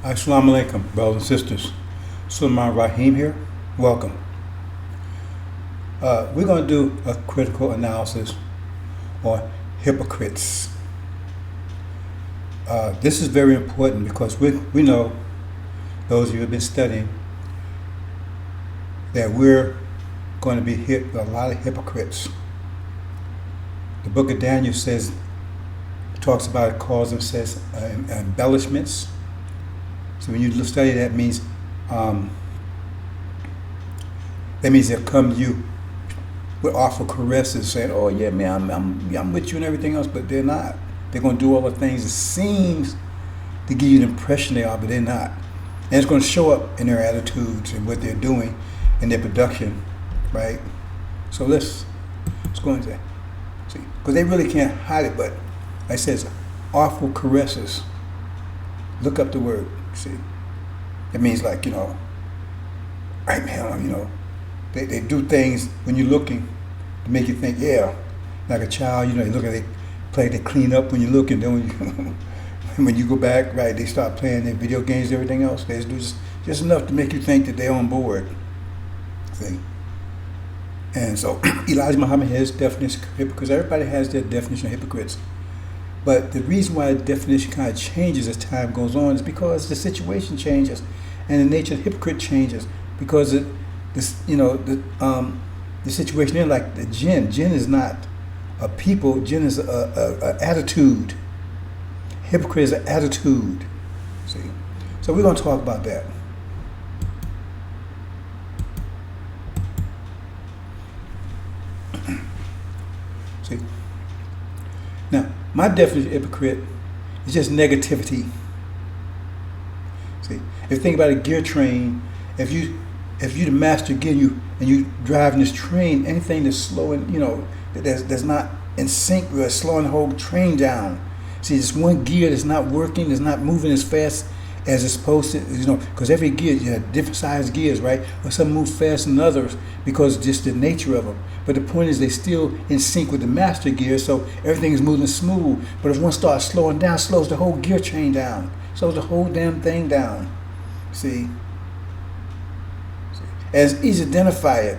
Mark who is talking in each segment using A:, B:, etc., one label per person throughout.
A: Assalamu alaikum, brothers and sisters. Sulaiman Rahim here. Welcome. We're going to do a critical analysis on hypocrites. This is very important because we know, those of you who have been studying, that we're going to be hit with a lot of hypocrites. The book of Daniel talks about it, calls them, says embellishments. So when you study that means they'll come to you with awful caresses, saying, "Oh yeah, man, I'm with you and everything else," but they're not. They're going to do all the things it seems to give you the impression they are, but they're not. And it's going to show up in their attitudes and what they're doing in their production, right? So let's go into that. See, because they really can't hide it, but like it says, awful caresses. Look up the word. See, it means like, right, man, they do things when you're looking to make you think, yeah, like a child, they look at, they clean up when you're looking. Then when you go back, right, they start playing their video games and everything else. They do just enough to make you think that they're on board. See, and so Elijah Muhammad has definition of hypocrites, because everybody has their definition of hypocrites. But the reason why the definition kind of changes as time goes on is because the situation changes and the nature of the hypocrite changes, because the situation is like the jinn. Jinn is not a people. Jinn is a attitude. Hypocrite is an attitude. See, so we're going to talk about that. See, now, my definition of hypocrite is just negativity. See, if you think about a gear train, if you the master gear, and you driving this train, anything that's slowing, that's not in sync with slowing the whole train down. See, it's one gear that's not working, that's not moving as fast as it's supposed to, because every gear, you have different size gears, right? Or some move faster than others because of just the nature of them. But the point is, they still in sync with the master gear, so everything is moving smooth. But if one starts slowing down, slows the whole gear chain down, slows the whole damn thing down. See? And it's easy to identify it.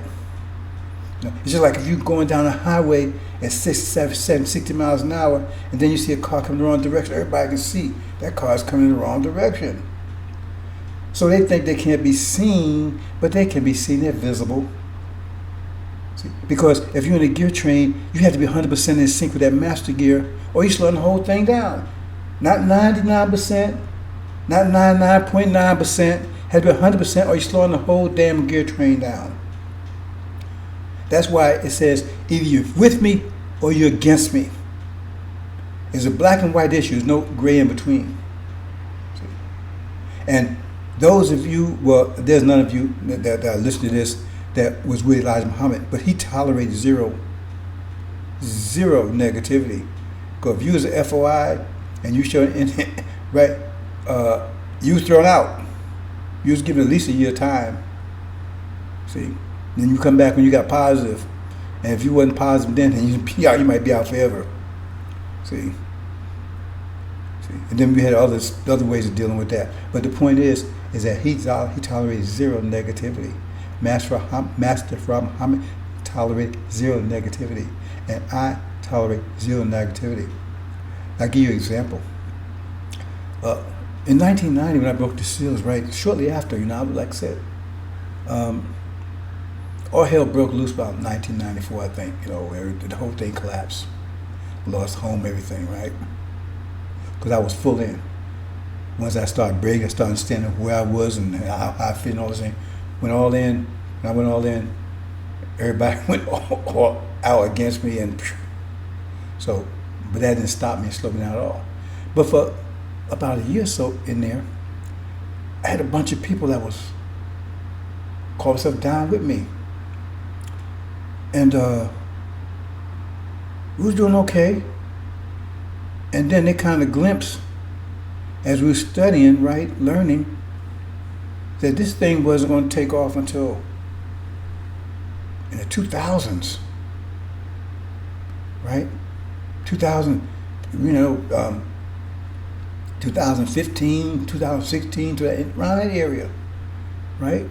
A: It's just like if you're going down a highway at 60 miles an hour, and then you see a car coming the wrong direction. Everybody can see that car is coming in the wrong direction. So they think they can't be seen, but they can be seen. They're visible. See? Because if you're in a gear train, you have to be 100% in sync with that master gear, or you're slowing the whole thing down. Not 99%, not 99.9%. Has to be 100%, or you're slowing the whole damn gear train down. That's why it says either you're with me or you're against me. It's a black and white issue. There's no gray in between. See? And those of you, well, there's none of you that are listening to this that was with Elijah Muhammad, but he tolerated zero negativity. Because if you was an FOI and you showed right, you was thrown out. You was given at least a year time. See? Then you come back when you got positive. And if you wasn't positive then you might be out forever. See? And then we had other ways of dealing with that. But the point is that he tolerated zero negativity. Master Muhammad tolerated zero negativity. And I tolerate zero negativity. I'll give you an example. In 1990, when I broke the seals, right, shortly after, like I said, all hell broke loose about 1994, I think, where the whole thing collapsed. Lost home, everything, right? Because I was full in. Once I started breaking, I started understanding where I was and how I fit and all this thing. Went all in. When I went all in, everybody went all out against me. And so, but that didn't stop me and slow me down at all. But for about a year or so in there, I had a bunch of people that was called themselves down with me. And we was doing okay. And then they kind of glimpsed, as we were studying, right, learning, that this thing wasn't going to take off until in the 2000s, right? 2000, 2015, 2016, around that area, right?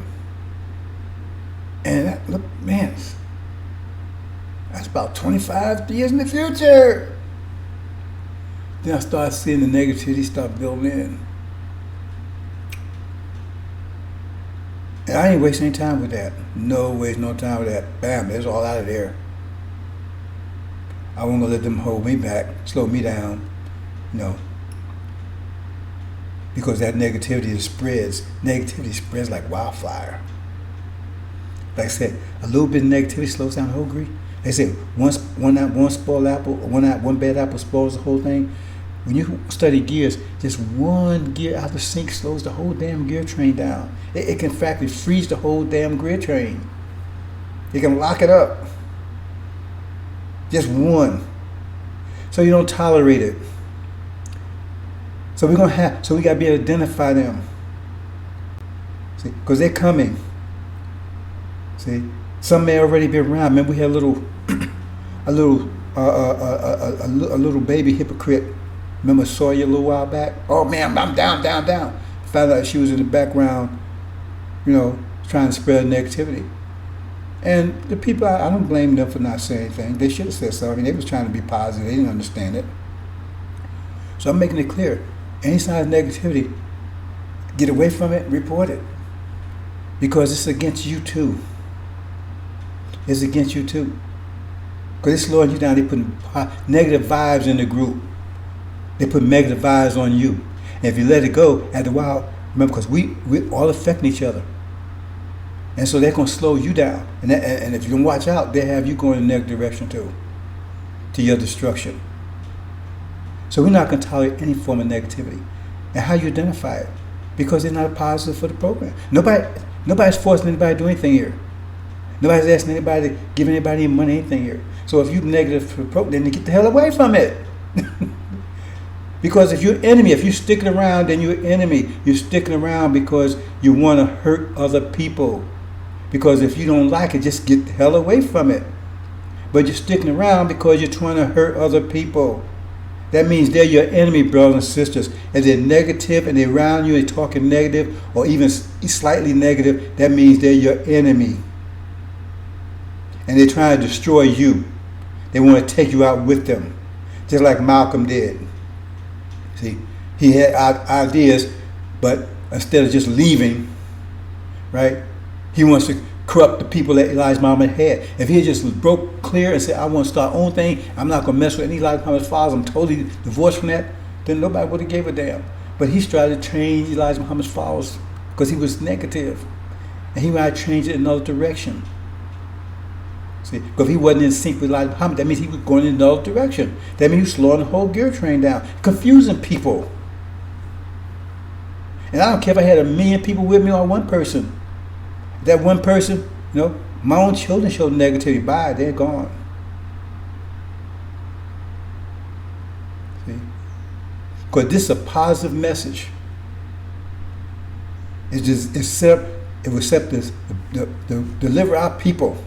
A: And look, man, that's about 25 years in the future. Then I started seeing the negativity start building in. And I ain't wasting any time with that. No waste no time with that. Bam, it's all out of there. I wasn't gonna let them hold me back, slow me down, because that negativity spreads. Negativity spreads like wildfire. Like I said, a little bit of negativity slows down the whole tree. They say one spoiled apple, one bad apple spoils the whole thing. When you study gears, just one gear out the sink slows the whole damn gear train down. It can practically freeze the whole damn gear train. You can lock it up. Just one. So you don't tolerate it. So we gotta be able to identify them. See, because they're coming. See, some may already be around. Remember, we had a little baby hypocrite. Remember, saw you a little while back. Oh man, I'm down. Found out she was in the background, trying to spread negativity. And the people, I don't blame them for not saying anything. They should have said something. They was trying to be positive. They didn't understand it. So I'm making it clear. Any sign of negativity, get away from it, report it. Because it's against you too. It's against you too. Because it's slowing you down. They put negative vibes in the group. They put negative vibes on you. And if you let it go, after a while, remember, because we all affecting each other. And so they're going to slow you down. And if you don't watch out, they have you going in the negative direction too, to your destruction. So we're not going to tolerate any form of negativity. And how you identify it? Because they're not a positive for the program. Nobody's forcing anybody to do anything here. Nobody's asking anybody to give anybody any money, anything here. So if you're negative for the program, then get the hell away from it. Because if you're an enemy, if you're sticking around, then you're an enemy. You're sticking around because you want to hurt other people. Because if you don't like it, just get the hell away from it. But you're sticking around because you're trying to hurt other people. That means they're your enemy, brothers and sisters. If they're negative and they're around you and they're talking negative or even slightly negative, that means they're your enemy. And they're trying to destroy you. They want to take you out with them. Just like Malcolm did. See, he had ideas, but instead of just leaving, right, he wants to corrupt the people that Elijah Muhammad had. If he had just broke clear and said, I want to start my own thing, I'm not going to mess with any Elijah Muhammad's fathers, I'm totally divorced from that, then nobody would have gave a damn. But he tried to change Elijah Muhammad's followers because he was negative. And he might change it in another direction. See, because if he wasn't in sync with Elijah Muhammad, that means he was going in another direction. That means he was slowing the whole gear train down, confusing people. And I don't care if I had 1 million people with me or one person. That one person, my own children showed negativity. Bye, they're gone. See? Because this is a positive message. It will deliver our people.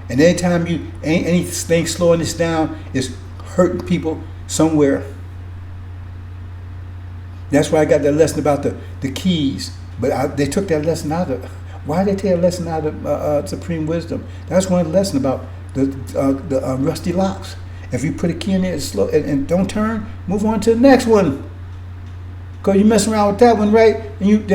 A: And anytime anything slowing this down is hurting people somewhere. That's why I got that lesson about the keys. But they took that lesson out of. Why did they take a lesson out of Supreme Wisdom? That's one lesson about the rusty locks. If you put a key in there slow and don't turn, move on to the next one. Because you mess around with that one, right? And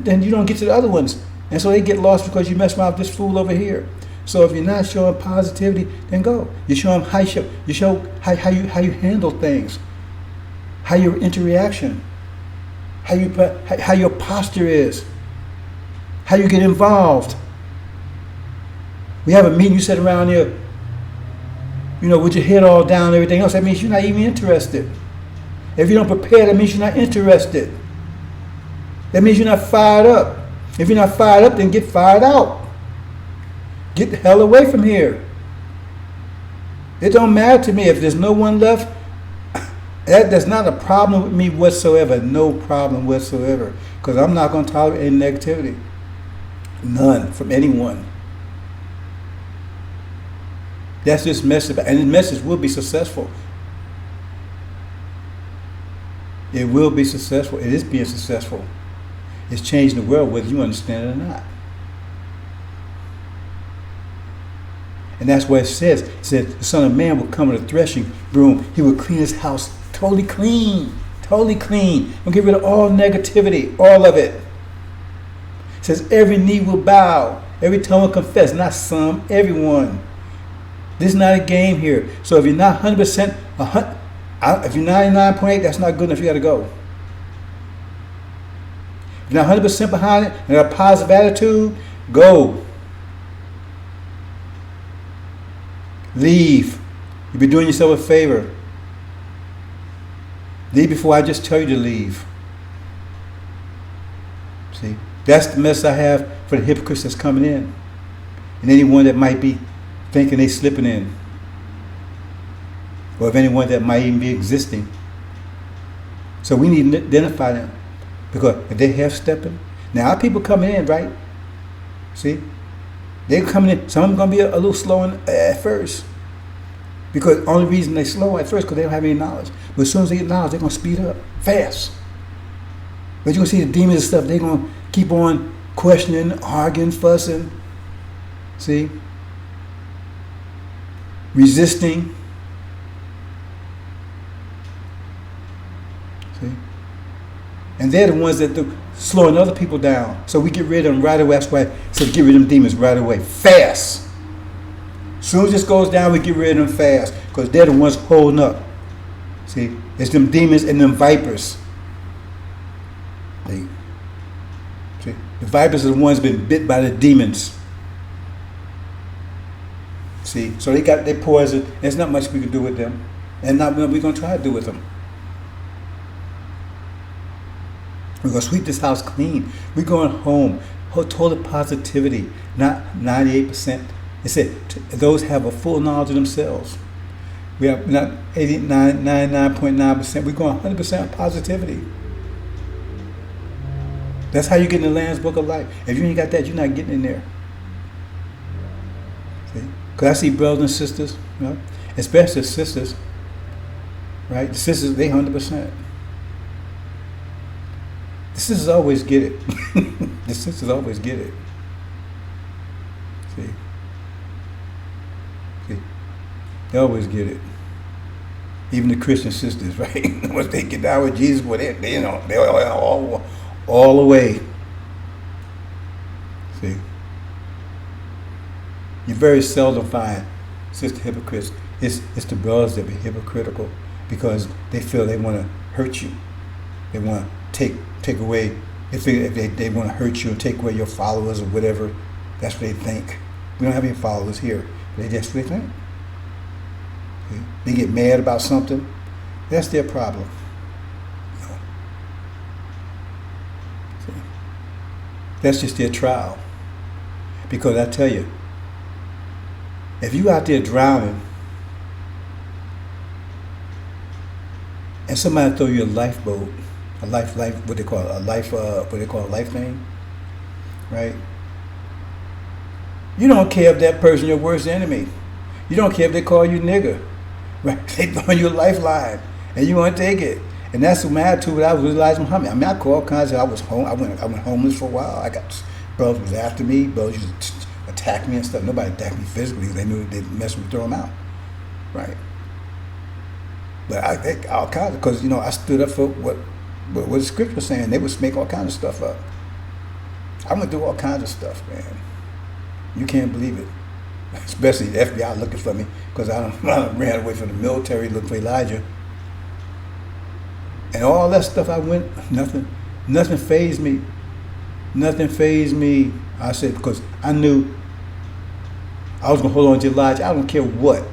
A: then you don't get to the other ones. And so they get lost because you mess around with this fool over here. So if you're not showing positivity, then go. You show them how you handle things, how your interaction, how your posture is, how you get involved. We have a meeting, you sit around here, with your head all down and everything else. That means you're not even interested. If you don't prepare, that means you're not interested. That means you're not fired up. If you're not fired up, then get fired out. Get the hell away from here. It don't matter to me if there's no one left. That's not a problem with me whatsoever. No problem whatsoever. Because I'm not going to tolerate any negativity. None from anyone. That's this message. And the message will be successful. It will be successful. It is being successful. It's changing the world whether you understand it or not. And that's what it says. It says the Son of Man will come with a threshing broom. He will clean his house totally clean. Totally clean. He'll get rid of all negativity. All of it. It says every knee will bow. Every tongue will confess. Not some. Everyone. This is not a game here. So if you're not 100%, if you're 99.8, that's not good enough. You got to go. If you're not 100% behind it and a positive attitude, go. Leave. You'll be doing yourself a favor. Leave before I just tell you to leave. See? That's the message I have for the hypocrites that's coming in. And anyone that might be thinking they slipping in. Or of anyone that might even be existing. So we need to identify them. Because if they half stepping, now our people coming in, right? See? They're coming in. Some of them going to be a little slow at first. Because the only reason they slow at first because they don't have any knowledge. But as soon as they get knowledge, they're going to speed up fast. But you're going to see the demons and stuff. They're going to keep on questioning, arguing, fussing. See? Resisting. See? And they're the ones that do slowing other people down. So we get rid of them right away. That's why I said get rid of them demons right away. Fast. As soon as this goes down, we get rid of them fast. Because they're the ones holding up. See? It's them demons and them vipers. See? The vipers are the ones been bit by the demons. See? So they poison. There's not much we can do with them. And not what we're going to try to do with them. We're going to sweep this house clean. We're going home. Total positivity. Not 98%. It said those have a full knowledge of themselves. We have not 99.9%. We're going 100% positivity. That's how you get in the Lamb's Book of Life. If you ain't got that, you're not getting in there. See? Because I see brothers and sisters, you know, especially sisters, right? The sisters, they 100%. The sisters always get it. The sisters always get it. See? They always get it. Even the Christian sisters, right? Once they get down with Jesus, well, they you know, they're all the way. See? You very seldom find sister hypocrites. It's the brothers that be hypocritical because they feel they want to hurt you. They want to take away. If they want to hurt you and take away your followers or whatever, that's what they think. We don't have any followers here. That's what they think. They get mad about something. That's their problem. You know. See? That's just their trial. Because I tell you, if you out there drowning and somebody throw you a lifeboat, a life, what they call it, a life thing, right? You don't care if that person your worst enemy. You don't care if they call you nigger. Right? They throwing you a lifeline, and you want to take it. And that's my attitude. I was Elijah Muhammad. I mean, I called kinds of. I went homeless for a while. I got brothers was after me. Brothers used to attack me and stuff. Nobody attacked me physically. They knew they'd mess with me, throw them out. Right. But I think all kinds of, because you know I stood up for what the scripture was saying. They would make all kinds of stuff up. I'm gonna do all kinds of stuff, man. You can't believe it. Especially the FBI looking for me because I ran away from the military looking for Elijah. And all that stuff I went, nothing fazed me. Nothing fazed me. I said, because I knew I was going to hold on to Elijah. I don't care what.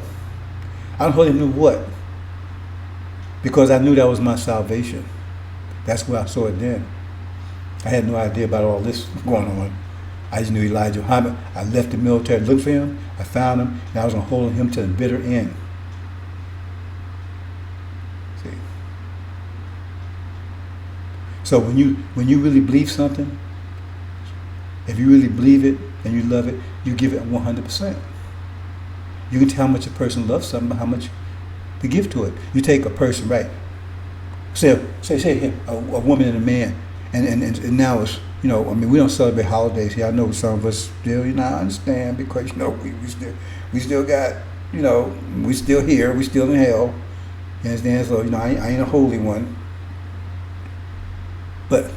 A: I don't hold him to what. Because I knew that was my salvation. That's where I saw it then. I had no idea about all this going on. I just knew Elijah Muhammad. I left the military, looked for him, I found him, and I was going to hold him to the bitter end. See? So when you really believe something, if you really believe it and you love it, you give it 100%. You can tell how much a person loves something, how much to give to it. You take a person, right? say a woman and a man, and now it's, you know, I mean, we don't celebrate holidays here. I know some of us still, you know, I understand, because, you know, we still got, you know, we still here, we still in hell. You understand? So, you know, I ain't a holy one. But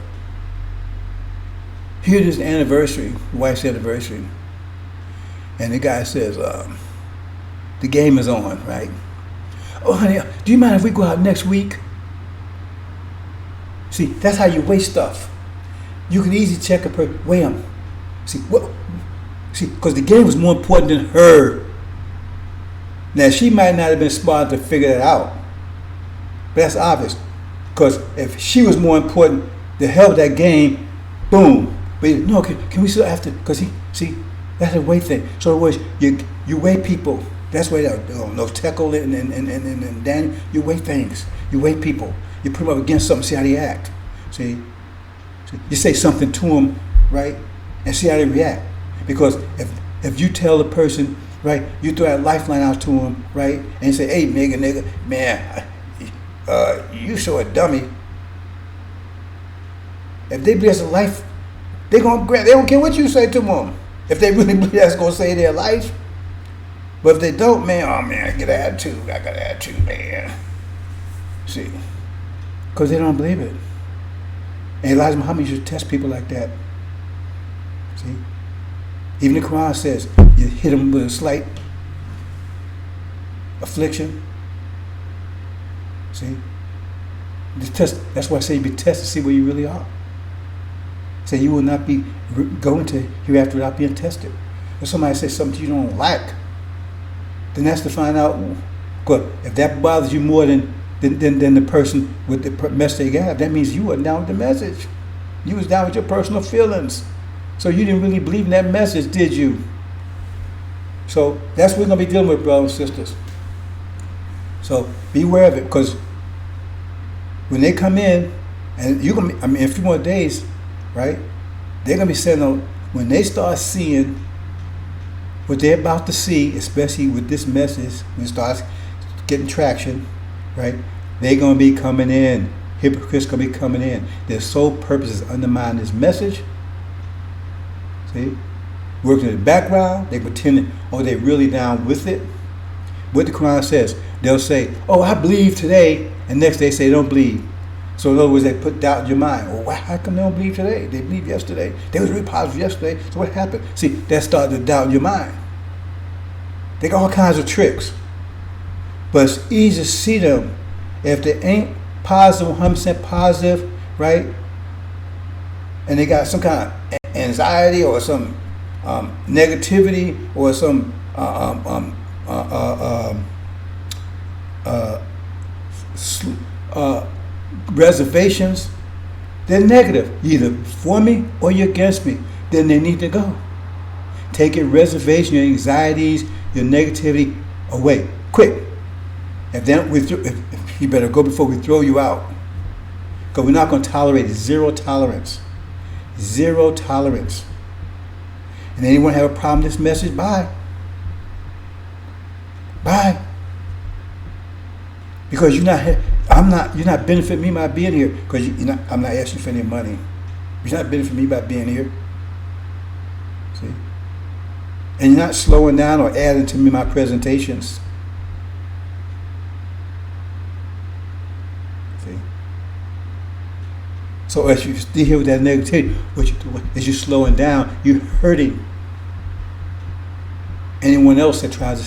A: here it is, the anniversary, wife's anniversary, and the guy says, the game is on, right? Oh, honey, do you mind if we go out next week? See, that's how you waste stuff. You can easily check a person, weigh them. See, because the game was more important than her. Now, she might not have been smart to figure that out, but that's obvious. Because if she was more important, the hell with that game, boom. But no, can we still after? Because that's a weight thing. So in other words, you weigh people. That's why no Tekel and Daniel, you weigh things. You weigh people. You put them up against something, see how they act. See, you say something to them, right, and see how they react. Because if you tell the person, right, you throw that lifeline out to them, right, and you say, hey, nigga, man, you so a dummy. If they believe that's a life, they don't care what you say to them. If they really believe that's gonna save their life. But if they don't, man, oh man, I got attitude, man. See, because they don't believe it. And Elijah Muhammad used to test people like that. See, even the Quran says you hit them with a slight affliction. See, the test. That's why I say you be tested to see where you really are. Say you will not be going to hereafter without being tested. If somebody says something you don't like, then that's to find out. Good. If that bothers you more than the person with the message they got, that means you were down with the message. You was down with your personal feelings. So you didn't really believe in that message, did you? So that's what we're gonna be dealing with, brothers and sisters. So be aware of it, because when they come in, and you're gonna be, I mean, in a few more days, right? They're gonna be saying, when they start seeing what they're about to see, especially with this message, when it starts getting traction, right? They're going to be coming in. Hypocrites going to be coming in. Their sole purpose is to undermine this message. See? Working in the background. They pretend, they're really down with it. What the Quran says, they'll say, oh, I believe today, and next they say, don't believe. So in other words, they put doubt in your mind. Well, how come they don't believe today? They believed yesterday. They was really positive yesterday. So what happened? See, that started to doubt in your mind. They got all kinds of tricks. But it's easy to see them. If they ain't positive, 100% positive, right? And they got some kind of anxiety or some negativity or some reservations, they're negative. You're either for me or you're against me. Then they need to go. Take your reservation, your anxieties, your negativity away, quick. If you better go before we throw you out, because we're not going to tolerate it. Zero tolerance. Zero tolerance. And anyone have a problem with this message? Bye. Bye. Because you're not benefiting me by being here. Because I'm not asking for any money. You're not benefiting me by being here. See? And you're not slowing down or adding to me my presentations. See? So as you stay here with that negativity, what you're doing is you're slowing down, you're hurting anyone else that tries to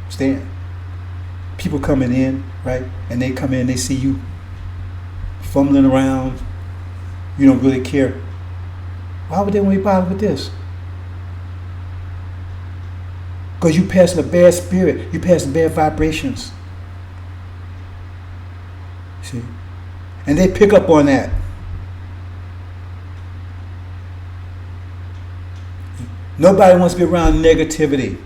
A: stand. People coming in, right? And they come in, they see you fumbling around. You don't really care. Why would they want to be bothered with this? Because you passing a bad spirit. You passing bad vibrations. See? And they pick up on that. Nobody wants to be around negativity.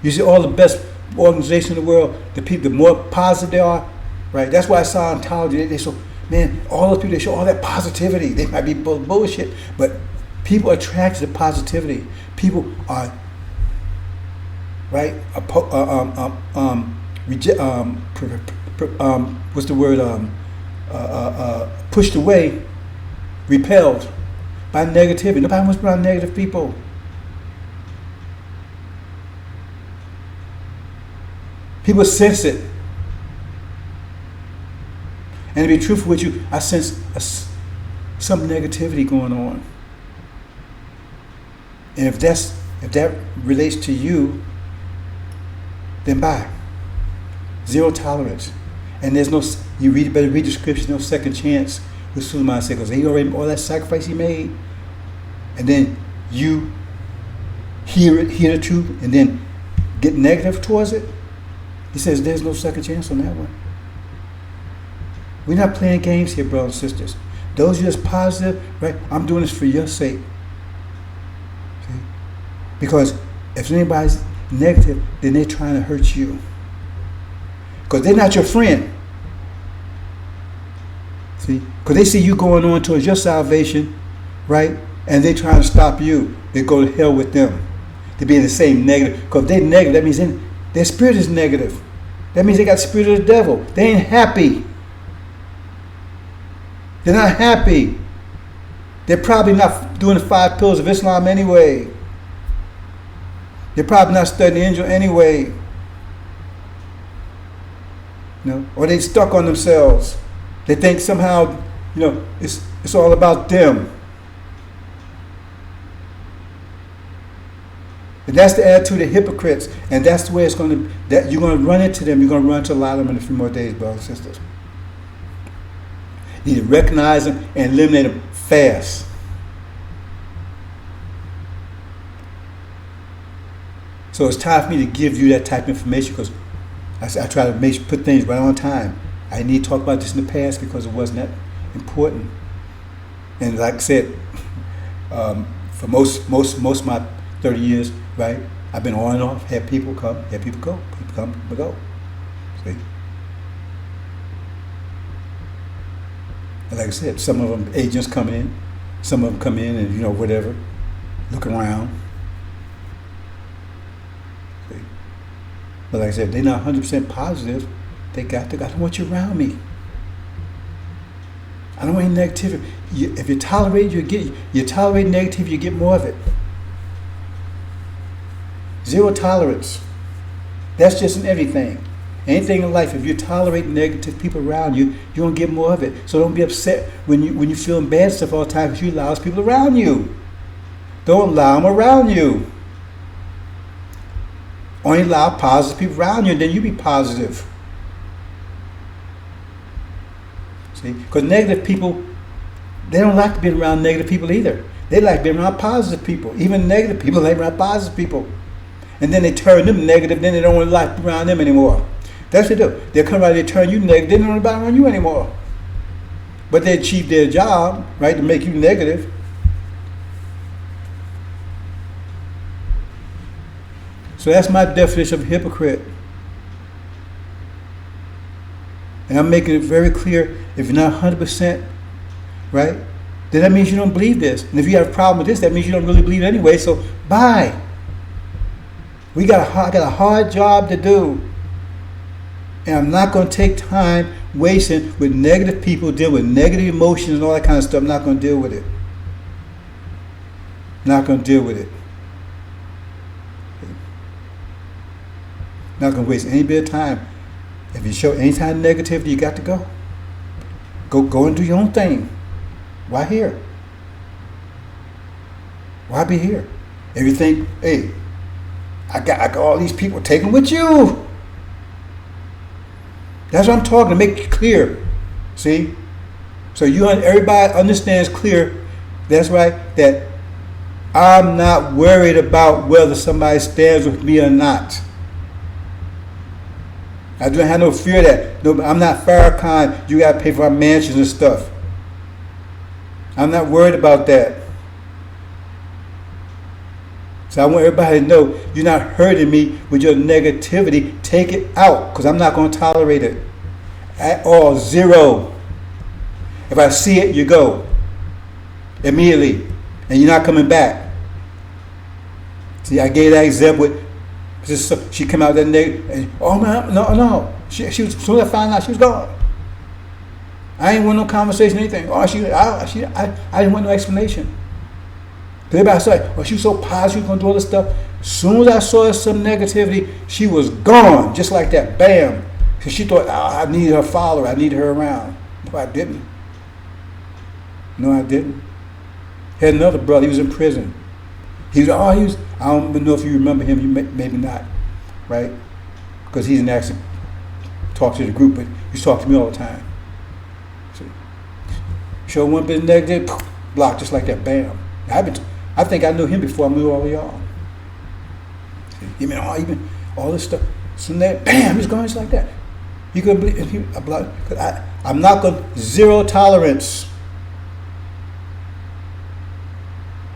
A: You see all the best organizations in the world, the people, the more positive they are, right? That's why Scientology, they show, man, all those people, they show all that positivity. They might be bullshit, but people are attracted to positivity. People are, right, what's the word? Pushed away, repelled by negativity. Nobody wants to be around negative people. People sense it. And to be truthful with you, I sense some negativity going on. And if that relates to you, then bye. Zero tolerance. And there's no, better read the scriptures, no second chance with Suleiman said, because he already, all that sacrifice he made, and then you hear the truth, and then get negative towards it. He says there's no second chance on that one. We're not playing games here, brothers and sisters. Those of you that's positive, right? I'm doing this for your sake. See? Because if anybody's negative, then they're trying to hurt you. Because they're not your friend. See? Because they see you going on towards your salvation, right? And they're trying to stop you. They go to hell with them. They be in the same negative. Because if they're negative, that means their spirit is negative. That means they got the spirit of the devil. They ain't happy. They're not happy. They're probably not doing the 5 pillars of Islam anyway. They're probably not studying the angel anyway. You know, or they stuck on themselves. They think somehow, you know, it's all about them. And that's the attitude of hypocrites. And that's the way it's going to, that you're going to run into them. You're going to run into a lot of them in a few more days, brothers and sisters. You need to recognize them and eliminate them fast. So it's time for me to give you that type of information because I try to put things right on time. I need to talk about this in the past because it wasn't that important. And like I said, for most of my 30 years, right, I've been on and off, had people come, had people go, people come, people go. See? And like I said, some of them agents come in, some of them come in and, you know, whatever, look around. See? But like I said, they're not 100% positive. I don't want you around me. I don't want any negativity. If you tolerate, you tolerate negativity, you get more of it. Zero tolerance. That's just in everything. Anything in life, if you tolerate negative people around you, you're going to get more of it. So don't be upset when you're feeling bad stuff all the time because you allow those people around you. Don't allow them around you. Only allow positive people around you, and then you be positive. See? Because negative people, they don't like to be around negative people either. They like being around positive people. Even negative people like around positive people. And then they turn them negative, then they don't want to like around them anymore. That's what they do. They'll come around, they turn you negative, they don't want to be around you anymore. But they achieve their job, right, to make you negative. So that's my definition of hypocrite. And I'm making it very clear, if you're not 100%, right, then that means you don't believe this. And if you have a problem with this, that means you don't really believe it anyway, so bye. I got a hard job to do. And I'm not going to take time wasting with negative people, deal with negative emotions and all that kind of stuff. I'm not going to deal with it. Not going to deal with it. Not going to waste any bit of time. If you show any kind of negativity, you got to go. Go and do your own thing. Why here? Why be here? If you think, hey, I got all these people, take them with you. That's what I'm talking to make it clear. See? So everybody understands clear, that's right, that I'm not worried about whether somebody stands with me or not. I don't have no fear of that. No, I'm not Farrakhan, you got to pay for our mansions and stuff. I'm not worried about that. So I want everybody to know you're not hurting me with your negativity. Take it out because I'm not going to tolerate it at all. Zero. If I see it, you go immediately and you're not coming back. See, I gave that example with She come out that negative, and oh man, no. She was, as soon as I found out, she was gone. I ain't want no conversation, anything. I didn't want no explanation. Everybody said, "Oh, she was so positive, she was gonna do all this stuff." As soon as I saw some negativity, she was gone, just like that. Bam. Because she thought, I needed her follower, I needed her around. No, I didn't. No, I didn't. Had another brother. He was in prison. I don't know if you remember him. You maybe not, right? Because he didn't actually talk to the group, but he talked to me all the time. So, show one bit negative, block just like that. Bam. I think I knew him before I knew all of y'all. Even all this stuff. So that, bam, he's gone just like that. You couldn't believe it. I'm not going to, zero tolerance.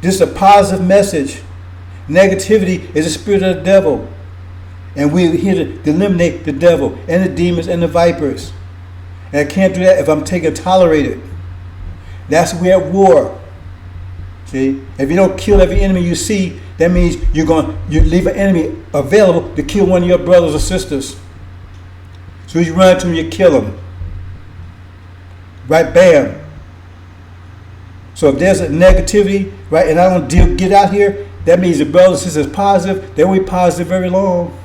A: This is a positive message. Negativity is the spirit of the devil. And we're here to eliminate the devil and the demons and the vipers. And I can't do that if I'm tolerated. That's we're at war. See, if you don't kill every enemy you see, that means you leave an enemy available to kill one of your brothers or sisters. So as you run into them, you kill them. Right, bam. So if there's a negativity, right, and I don't get out here, that means the brothers and sisters positive, they won't be positive very long.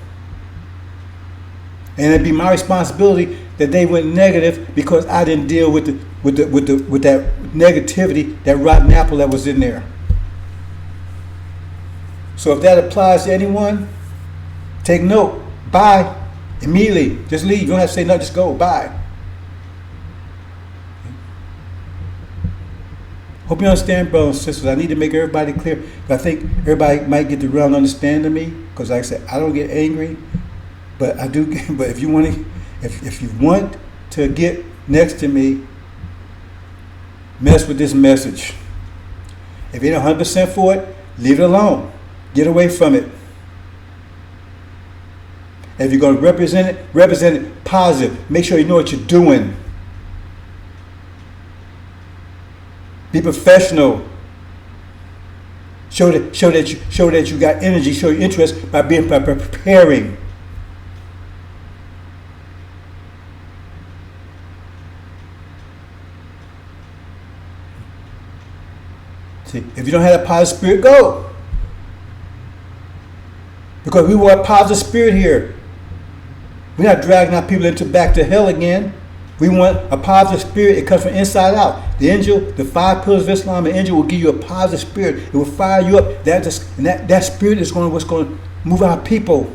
A: And it'd be my responsibility that they went negative because I didn't deal with that negativity, that rotten apple that was in there. So if that applies to anyone, take note. Bye. Immediately. Just leave. You don't have to say nothing. Just go. Bye. Hope you understand, brothers and sisters. I need to make everybody clear. But I think everybody might get the real understanding me. Because like I said, I don't get angry. But I do. But if you want to get next to me, mess with this message. If you're not 100% for it, leave it alone. Get away from it. If you're going to represent it positive. Make sure you know what you're doing. Be professional. Show that you got energy. Show your interest by preparing. See, if you don't have that positive spirit, go. Because we want a positive spirit here. We're not dragging our people back to hell again. We want a positive spirit. It comes from inside out. The angel, the 5 pillars of Islam, the angel will give you a positive spirit. It will fire you up. That spirit is what's going to move our people.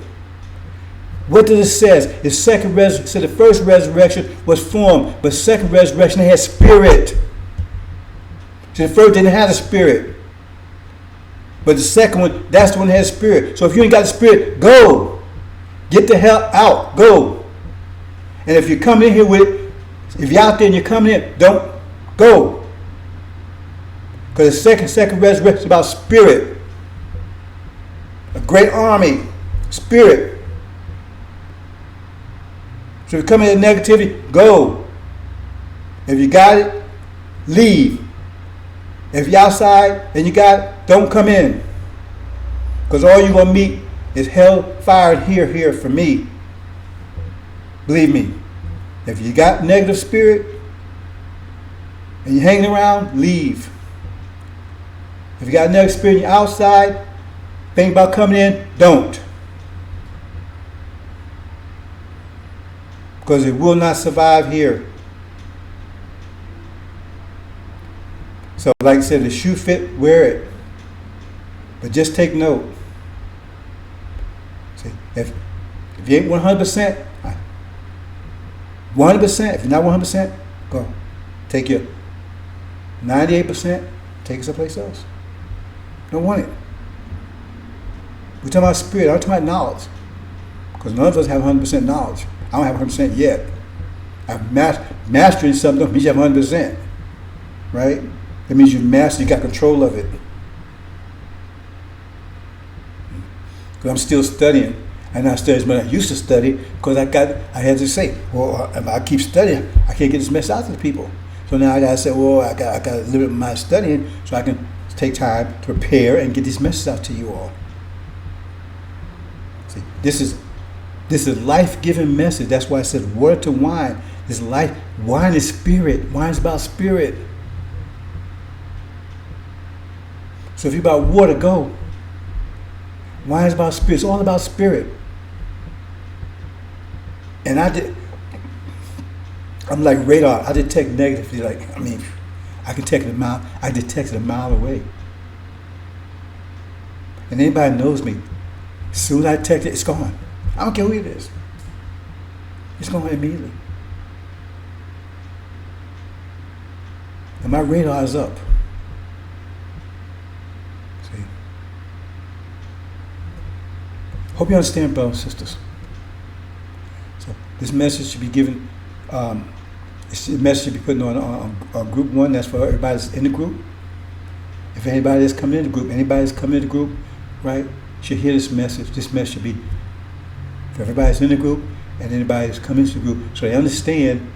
A: What does it say? The first resurrection was form, but second resurrection it had spirit. So the first didn't have a spirit. But the second one, that's the one that has spirit. So if you ain't got the spirit, go. Get the hell out. Go. And if you're coming in here with it, if you're out there and you're coming in, don't go. Because the second resurrection is about spirit. A great army. Spirit. So if you come in with negativity, go. If you got it, leave. If you're outside and you got it, don't come in. Because all you're going to meet is hell, fire, and here for me. Believe me. If you got negative spirit and you're hanging around, leave. If you got negative spirit and you're outside, think about coming in, don't. Because it will not survive here. So like I said, the shoe fit, wear it. But just take note. See, if you ain't 100%, 100%, if you're not 100%, go. Take your 98%, take it someplace else. Don't want it. We're talking about spirit, I'm talking about knowledge. Because none of us have 100% knowledge. I don't have 100% yet. I'm mastering something means you have 100%. Right? That means you got control of it. Because I'm still studying. I'm not studying as much as I used to study because I had to say, well, if I keep studying, I can't get this message out to the people. So now I got to say, well, I got to limit my studying so I can take time to prepare and get this message out to you all. See, this is life-giving message. That's why it says water to wine. This life, wine is spirit. Wine is about spirit. So if you're about water, go. Wine is about spirit. It's all about spirit. And I'm like radar. I detect negatively. I can detect it a mile. I detect it a mile away. And anybody knows me, as soon as I detect it, it's gone. I don't care who it is. It's gone immediately. And my radar is up. See? Hope you understand, brothers and sisters. So this message should be given. This message should be put on group 1. That's for everybody that's in the group. If anybody that's coming in the group, right, should hear this message. This message should be for everybody that's in the group and anybody that's coming into the group, so they understand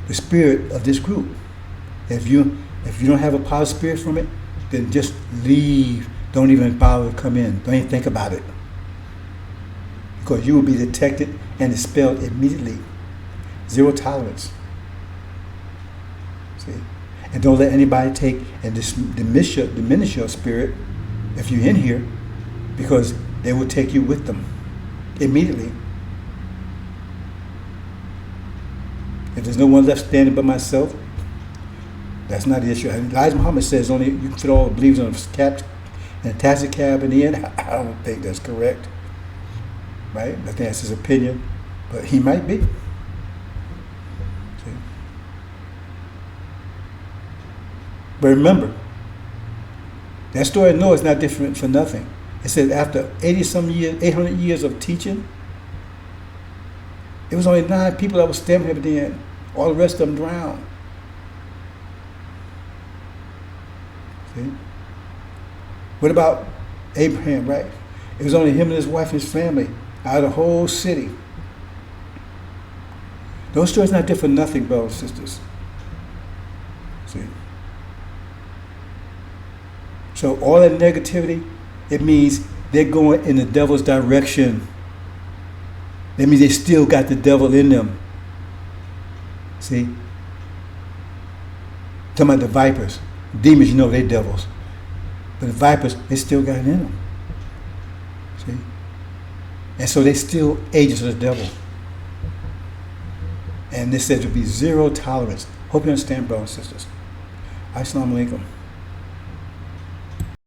A: the spirit of this group. If you don't have a positive spirit from it, then just leave. Don't even bother to come in. Don't even think about it, because you will be detected and expelled immediately. Zero tolerance. See, and don't let anybody take and diminish your spirit if you're in here, because they will take you with them immediately. If there's no one left standing but myself, that's not the issue. And Elijah Muhammad says only you can fit all the believers on in a taxi cab in the end. I don't think that's correct. Right? I think that's his opinion, but he might be. See? But remember, that story of Noah is not different for nothing. It says after 800 years of teaching, it was only 9 people that were standing at the end. All the rest of them drowned. See? What about Abraham, right? It was only him and his wife and his family out of the whole city. Those stories are not different for nothing, brothers and sisters. See? So all that negativity, it means they're going in the devil's direction. That means they still got the devil in them. See? Talking about the vipers. Demons, you know, they're devils. But the vipers, they still got it in them. See? And so they still agents of the devil. And this said to be zero tolerance. Hope you understand, brothers and sisters. Assalamu alaikum.